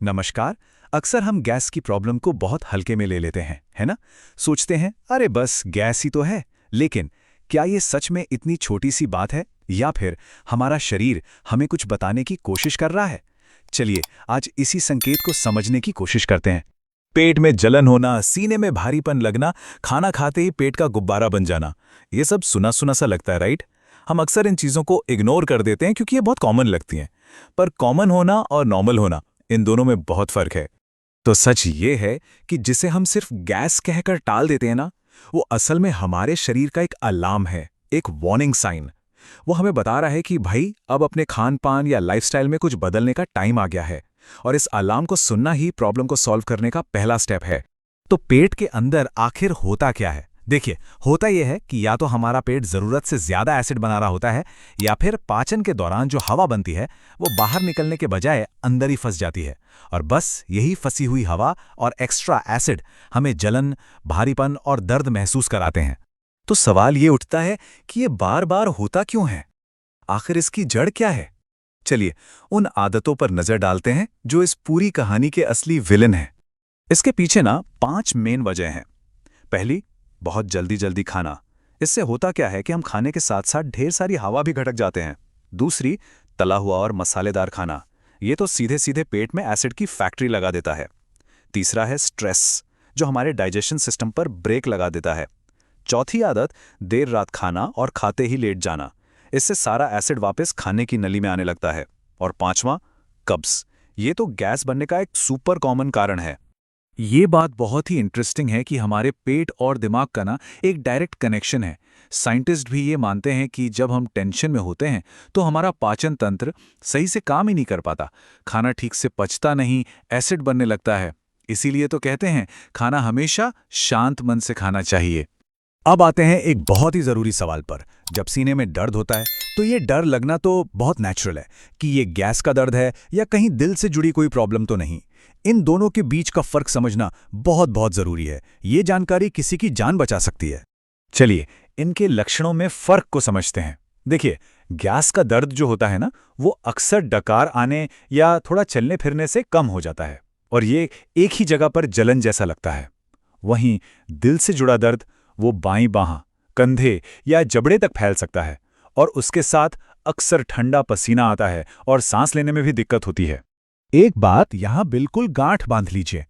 नमस्कार। अक्सर हम गैस की प्रॉब्लम को बहुत हल्के में ले लेते हैं, है ना? सोचते हैं अरे बस गैस ही तो है। लेकिन क्या ये सच में इतनी छोटी सी बात है, या फिर हमारा शरीर हमें कुछ बताने की कोशिश कर रहा है? चलिए आज इसी संकेत को समझने की कोशिश करते हैं। पेट में जलन होना, सीने में भारीपन लगना, खाना खाते ही पेट का गुब्बारा बन जाना, ये सब सुना सुना सा लगता है, राइट? हम अक्सर इन चीज़ों को इग्नोर कर देते हैं क्योंकि ये बहुत कॉमन लगती हैं। पर कॉमन होना और नॉर्मल होना, इन दोनों में बहुत फर्क है। तो सच ये है कि जिसे हम सिर्फ गैस कहकर टाल देते हैं ना, वो असल में हमारे शरीर का एक अलार्म है, एक वार्निंग साइन। वो हमें बता रहा है कि भाई अब अपने खान पान या लाइफस्टाइल में कुछ बदलने का टाइम आ गया है। और इस अलार्म को सुनना ही प्रॉब्लम को सॉल्व करने का पहला स्टेप है। तो पेट के अंदर आखिर होता क्या है? देखिए, होता यह है कि या तो हमारा पेट ज़रूरत से ज़्यादा एसिड बना रहा होता है, या फिर पाचन के दौरान जो हवा बनती है वो बाहर निकलने के बजाय अंदर ही फंस जाती है। और बस यही फंसी हुई हवा और एक्स्ट्रा एसिड हमें जलन, भारीपन और दर्द महसूस कराते हैं। तो सवाल ये उठता है कि ये बार बार होता क्यों है? आखिर इसकी जड़ क्या है? चलिए उन आदतों पर नजर डालते हैं जो इस पूरी कहानी के असली विलन हैं। इसके पीछे ना 5 मेन वजह हैं। पहली, बहुत जल्दी जल्दी खाना। इससे होता क्या है कि हम खाने के साथ साथ ढेर सारी हवा भी घटक जाते हैं। दूसरी, तला हुआ और मसालेदार खाना। ये तो सीधे सीधे पेट में एसिड की फैक्ट्री लगा देता है। तीसरा है स्ट्रेस, जो हमारे डाइजेशन सिस्टम पर ब्रेक लगा देता है। चौथी आदत, देर रात खाना और खाते ही लेट जाना। इससे सारा एसिड वापस खाने की नली में आने लगता है। और पांचवां, कब्ज। ये तो गैस बनने का एक सुपर कॉमन कारण है। ये बात बहुत ही इंटरेस्टिंग है कि हमारे पेट और दिमाग का ना एक डायरेक्ट कनेक्शन है। साइंटिस्ट भी ये मानते हैं कि जब हम टेंशन में होते हैं तो हमारा पाचन तंत्र सही से काम ही नहीं कर पाता, खाना ठीक से पचता नहीं, एसिड बनने लगता है। इसीलिए तो कहते हैं खाना हमेशा शांत मन से खाना चाहिए। अब आते हैं एक बहुत ही ज़रूरी सवाल पर। जब सीने में दर्द होता है तो ये डर लगना तो बहुत नेचुरल है कि ये गैस का दर्द है या कहीं दिल से जुड़ी कोई प्रॉब्लम तो नहीं। इन दोनों के बीच का फर्क समझना बहुत बहुत ज़रूरी है। ये जानकारी किसी की जान बचा सकती है। चलिए इनके लक्षणों में फ़र्क को समझते हैं। देखिए, गैस का दर्द जो होता है ना, वो अक्सर डकार आने या थोड़ा चलने फिरने से कम हो जाता है, और ये एक ही जगह पर जलन जैसा लगता है। वहीं दिल से जुड़ा दर्द, वो बाईं बांह, कंधे या जबड़े तक फैल सकता है, और उसके साथ अक्सर ठंडा पसीना आता है और सांस लेने में भी दिक्कत होती है। एक बात यहां बिल्कुल गांठ बांध लीजिए।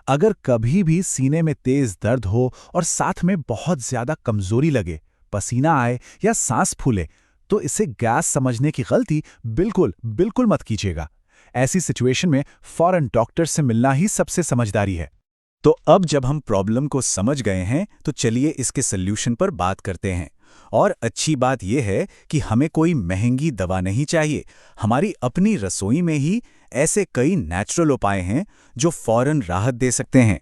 अगर कभी भी सीने में तेज दर्द हो और साथ में बहुत ज्यादा कमजोरी लगे, पसीना आए या सांस फूले, तो इसे गैस समझने की गलती बिल्कुल बिल्कुल मत कीजिएगा। ऐसी सिचुएशन में फौरन डॉक्टर से मिलना ही सबसे समझदारी है। तो अब जब हम प्रॉब्लम को समझ गए हैं तो चलिए इसके सल्यूशन पर बात करते हैं। और अच्छी बात यह है कि हमें कोई महंगी दवा नहीं चाहिए। हमारी अपनी रसोई में ही ऐसे कई नेचुरल उपाय हैं जो फौरन राहत दे सकते हैं।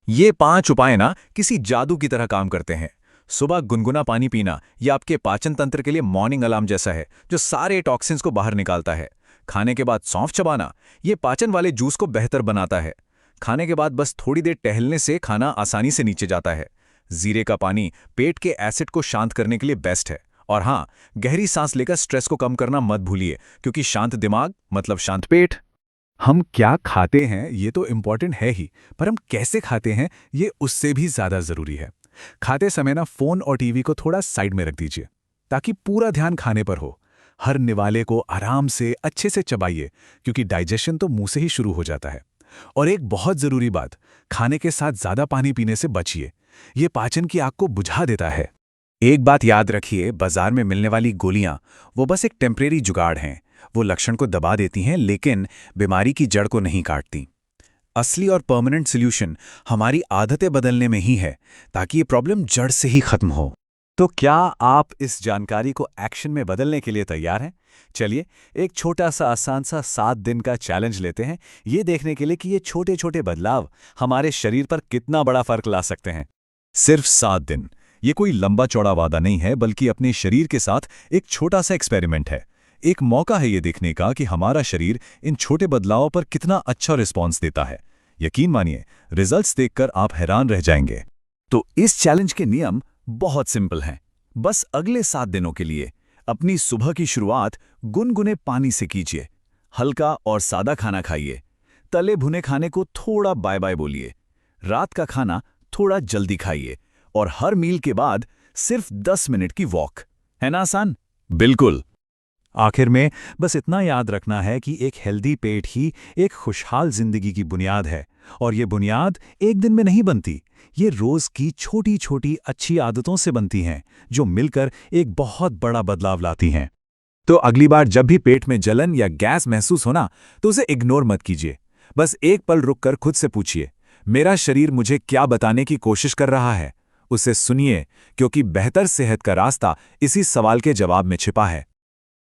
ये 5 उपाय ना किसी जादू की तरह काम करते हैं। सुबह गुनगुना पानी पीना, ये आपके पाचन तंत्र के लिए मॉर्निंग अलार्म जैसा है, जो सारे टॉक्सिन्स को बाहर निकालता है। खाने के बाद सौंफ चबाना, ये पाचन वाले जूस को बेहतर बनाता है। खाने के बाद बस थोड़ी देर टहलने से खाना आसानी से नीचे जाता है। जीरे का पानी पेट के एसिड को शांत करने के लिए बेस्ट है। और हाँ, गहरी सांस लेकर स्ट्रेस को कम करना मत भूलिए, क्योंकि शांत दिमाग मतलब शांत पेट। हम क्या खाते हैं ये तो इम्पोर्टेंट है ही, पर हम कैसे खाते हैं ये उससे भी ज़्यादा ज़रूरी है। खाते समय ना फ़ोन और टीवी को थोड़ा साइड में रख दीजिए, ताकि पूरा ध्यान खाने पर हो। हर निवाले को आराम से अच्छे से चबाइए, क्योंकि डाइजेशन तो मुंह से ही शुरू हो जाता है। और एक बहुत ज़रूरी बात, खाने के साथ ज़्यादा पानी पीने से बचिए। ये पाचन की आग को बुझा देता है। एक बात याद रखिए, बाजार में मिलने वाली गोलियां वो बस एक टेम्परेरी जुगाड़ हैं। वो लक्षण को दबा देती हैं, लेकिन बीमारी की जड़ को नहीं काटती। असली और परमानेंट सॉल्यूशन हमारी आदतें बदलने में ही है, ताकि ये प्रॉब्लम जड़ से ही खत्म हो। तो क्या आप इस जानकारी को एक्शन में बदलने के लिए तैयार हैं? चलिए एक छोटा सा आसान सा 7 दिन का चैलेंज लेते हैं, ये देखने के लिए कि ये छोटे छोटे बदलाव हमारे शरीर पर कितना बड़ा फर्क ला सकते हैं। सिर्फ 7 दिन, ये कोई लंबा चौड़ा वादा नहीं है, बल्कि अपने शरीर के साथ एक छोटा सा एक्सपेरिमेंट है। एक मौका है ये देखने का कि हमारा शरीर इन छोटे बदलावों पर कितना अच्छा रिस्पॉन्स देता है। यकीन मानिए, रिजल्ट्स देखकर आप हैरान रह जाएंगे। तो इस चैलेंज के नियम बहुत सिंपल हैं। बस अगले 7 दिनों के लिए अपनी सुबह की शुरुआत गुनगुने पानी से कीजिए, हल्का और सादा खाना खाइए, तले भुने खाने को थोड़ा बाय बाय बोलिए। रात का खाना थोड़ा जल्दी खाइए और हर मील के बाद सिर्फ 10 मिनट की वॉक। है ना आसान? बिल्कुल। आखिर में बस इतना याद रखना है कि एक हेल्दी पेट ही एक खुशहाल जिंदगी की बुनियाद है, और ये बुनियाद एक दिन में नहीं बनती। ये रोज की छोटी छोटी अच्छी आदतों से बनती हैं, जो मिलकर एक बहुत बड़ा बदलाव लाती हैं। तो अगली बार जब भी पेट में जलन या गैस महसूस होना, तो उसे इग्नोर मत कीजिए। बस एक पल रुककर खुद से पूछिए, मेरा शरीर मुझे क्या बताने की कोशिश कर रहा है? उसे सुनिए, क्योंकि बेहतर सेहत का रास्ता इसी सवाल के जवाब में छिपा है।